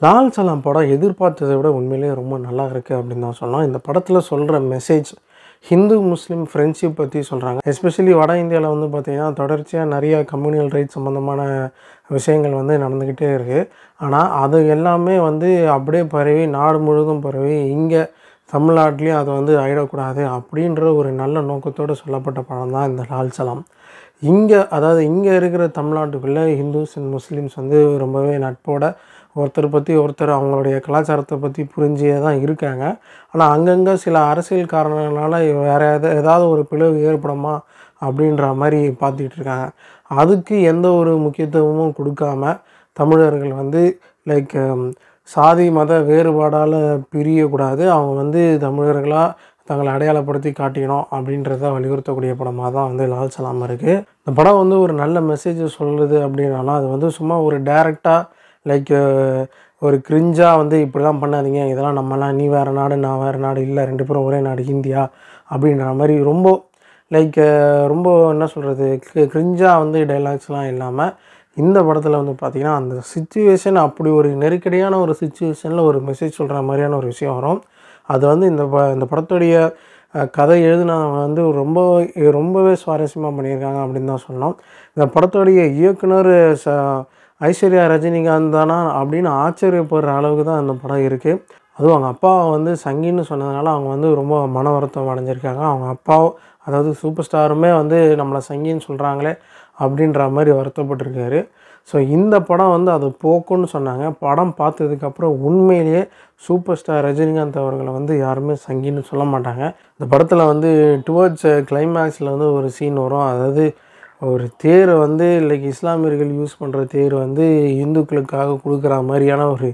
லால் சலாம் படம் எதிர்பார்த்ததை விட உண்மையிலேயே ரொம்ப நல்லா இருக்குது அப்படின்னு தான் சொல்லலாம். இந்த படத்தில் சொல்கிற மெசேஜ் ஹிந்து முஸ்லீம் ஃப்ரெண்ட்ஷிப் பற்றி சொல்கிறாங்க. எஸ்பெஷலி வட இந்தியாவில் வந்து பார்த்திங்கன்னா தொடர்ச்சியாக நிறைய கம்யூனல் ரைட்ஸ் சம்மந்தமான விஷயங்கள் வந்து நடந்துக்கிட்டே இருக்குது. ஆனால் அது எல்லாமே வந்து அப்படியே பரவி நாடு முழுவதும் பரவி இங்கே தமிழ்நாட்டிலையும் அது வந்து ஆயிடக்கூடாது அப்படின்ற ஒரு நல்ல நோக்கத்தோடு சொல்லப்பட்ட படம் தான் இந்த லால் சலாம். இங்கே இருக்கிற தமிழ்நாட்டுக்குள்ளே ஹிந்துஸ் அண்ட் முஸ்லீம்ஸ் வந்து ரொம்பவே நட்போட ஒருத்தர் பற்றி ஒருத்தர் அவங்களுடைய கலாச்சாரத்தை பற்றி புரிஞ்சே தான் இருக்காங்க. ஆனால் அங்கங்கே சில அரசியல் காரணங்களால் வேறு ஏதாவது ஒரு பிளவு ஏற்படுமா அப்படின்ற மாதிரி பார்த்துக்கிட்டு இருக்காங்க. அதுக்கு எந்த ஒரு முக்கியத்துவமும் கொடுக்காம தமிழர்கள் வந்து லைக் சாதி மத வேறுபாடால் பிரியக்கூடாது, அவங்க வந்து தமிழர்களாக தங்களை அடையாளப்படுத்தி காட்டிக்கணும் அப்படின்றத வலியுறுத்தக்கூடிய படமாக தான் வந்து லால் சலாம் இருக்குது. இந்த படம் வந்து ஒரு நல்ல மெசேஜ் சொல்லுது அப்படின்னாலும் அது வந்து சும்மா ஒரு டைரெக்டாக லைக் ஒரு கிரிஞ்சாக வந்து இப்படிலாம் பண்ணாதீங்க, இதெல்லாம் நம்மலாம் நீ வேறு நாடு நான் வேறு நாடு, இல்லை 2 பேரும் ஒரே நாடு இந்தியா அப்படின்ற மாதிரி ரொம்ப லைக் ரொம்ப என்ன சொல்கிறது கிரிஞ்சாக வந்து டைலாக்ஸ்லாம் இல்லாமல் இந்த படத்தில் வந்து பார்த்திங்கன்னா அந்த சிச்சுவேஷன் அப்படி ஒரு நெருக்கடியான ஒரு சிச்சுவேஷனில் ஒரு மெசேஜ் சொல்கிற மாதிரியான ஒரு விஷயம் வரும். அது வந்து இந்த படத்துடைய கதை எழுதினவங்க வந்து ரொம்பவே சுவாரஸ்யமாக பண்ணியிருக்காங்க அப்படின்னு தான் சொல்லணும். இந்த படத்துடைய இயக்குனர் ஐஸ்வர்யா ரஜினிகாந்த் தானா அப்படின்னு ஆச்சரியப்படுற அளவுக்கு தான் அந்த படம் இருக்குது. அதுவும் அவங்க அப்பா வந்து சங்கின்னு சொன்னதுனால அவங்க வந்து ரொம்ப மன வருத்தம் அடைஞ்சிருக்காங்க. அவங்க அப்பாவும் அதாவது சூப்பர் ஸ்டாருமே வந்து நம்மளை சங்கின்னு சொல்கிறாங்களே அப்படின்ற மாதிரி வருத்தப்பட்டிருக்காரு. ஸோ இந்த படம் வந்து அது போக்குன்னு சொன்னாங்க. படம் பார்த்ததுக்கப்புறம் உண்மையிலேயே சூப்பர் ஸ்டார் ரஜினிகாந்த் அவர்களை வந்து யாருமே சங்கின்னு சொல்ல மாட்டாங்க. இந்த படத்தில் வந்து டுவர்ட்ஸ் கிளைமேக்ஸில் வந்து ஒரு சீன் வரும். அதாவது ஒரு தேரை வந்து லைக் இஸ்லாமியர்கள் யூஸ் பண்ணுற தேர் வந்து இந்துக்களுக்காக கொடுக்குற மாதிரியான ஒரு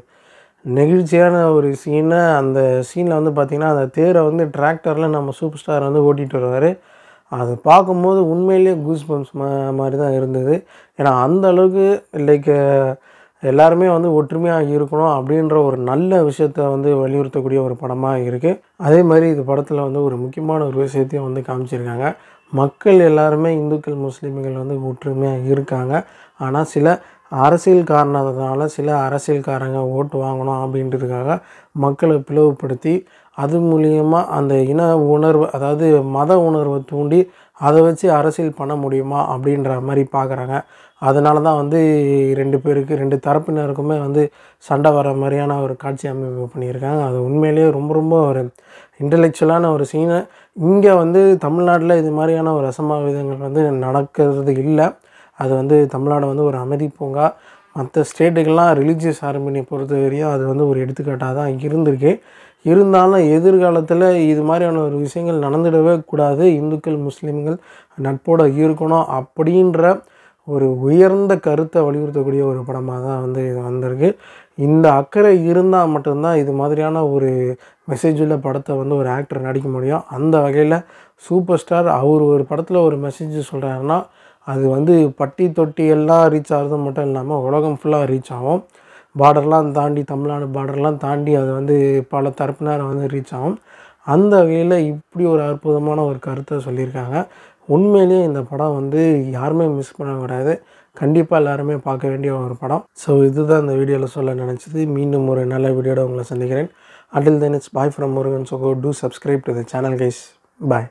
நெகிழ்ச்சியான ஒரு சீனை அந்த சீனில் வந்து பார்த்திங்கன்னா அந்த தேரை வந்து டிராக்டரில் நம்ம சூப்பர் ஸ்டார் வந்து ஓட்டிகிட்டு வருவார். அதை பார்க்கும்போது உண்மையிலேயே கூஸ் பம்ப்ஸ் மாதிரி தான் இருந்தது. ஏன்னா அந்த அளவுக்கு லைக் எல்லாருமே வந்து ஒற்றுமையாக இருக்கணும் அப்படின்ற ஒரு நல்ல விஷயத்தை வந்து வலியுறுத்தக்கூடிய ஒரு படமாக இருக்குது. அதே மாதிரி இந்த படத்தில் வந்து ஒரு முக்கியமான ஒரு விஷயத்தையும் வந்து காமிச்சிருக்காங்க. மக்கள் எல்லாருமே இந்துக்கள் முஸ்லீம்கள் வந்து ஒற்றுமையாக இருக்காங்க. ஆனால் சில அரசியல் காரணத்தினால சில அரசியல்காரங்க ஓட்டு வாங்கணும் அப்படின்றதுக்காக மக்களை பிளவுபடுத்தி அது மூலியமாக அந்த இன உணர்வு அதாவது மத உணர்வை தூண்டி அதை வச்சு அரசியல் பண்ண முடியுமா அப்படின்ற மாதிரி பார்க்குறாங்க. அதனால தான் வந்து 2 தரப்பினருக்குமே வந்து சண்டை வர மாதிரியான ஒரு காட்சி அமைப்பு பண்ணியிருக்காங்க. அது உண்மையிலேயே ரொம்ப ஒரு இன்டலெக்சுவலான ஒரு சீனை. இங்கே வந்து தமிழ்நாட்டில் இது மாதிரியான ஒரு அசம்பாவிதங்கள் வந்து நடக்கிறது இல்லை. அது வந்து தமிழ்நாடு வந்து ஒரு அமைதி பூங்கா. மற்ற ஸ்டேட்டுக்கெல்லாம் ரிலீஜியஸ் ஹார்மனியை பொறுத்த வரையும் அது வந்து ஒரு எடுத்துக்காட்டாக தான் இருந்திருக்கு. இருந்தாலும் எதிர்காலத்தில் இது மாதிரியான ஒரு விஷயங்கள் நடந்துடவே கூடாது, இந்துக்கள் முஸ்லீம்கள் நட்போடு இருக்கணும் அப்படின்ற ஒரு உயர்ந்த கருத்தை வலியுறுத்தக்கூடிய ஒரு படமாக தான் வந்து இது வந்திருக்கு. இந்த அக்கறை இருந்தால் மட்டும்தான் இது மாதிரியான ஒரு மெசேஜ் உள்ள படத்தை வந்து ஒரு ஆக்டர் நடிக்க முடியும். அந்த வகையில் சூப்பர் ஸ்டார் அவர் ஒரு படத்தில் ஒரு மெசேஜ் சொல்கிறாருன்னா அது வந்து பட்டி தொட்டி எல்லாம் ரீச் ஆகிறது மட்டும் இல்லாமல் உலகம் ஃபுல்லாக ரீச் ஆகும். பார்டர்லாம் தாண்டி தமிழ்நாடு பார்டர்லாம் தாண்டி அது வந்து பல தரப்பினரை வந்து ரீச் ஆகும். அந்த வகையில் இப்படி ஒரு அற்புதமான ஒரு கருத்தை சொல்லியிருக்காங்க. உண்மையிலேயே இந்த படம் வந்து யாருமே மிஸ் பண்ணக்கூடாது. கண்டிப்பாக எல்லாருமே பார்க்க வேண்டிய ஒரு படம். ஸோ இதுதான் இந்த வீடியோவில் சொல்ல நினச்சது. மீண்டும் ஒரு நல்ல வீடியோட உங்களை சந்திக்கிறேன். Until then it's bye from Murugan. So go do subscribe to the channel guys. Bye.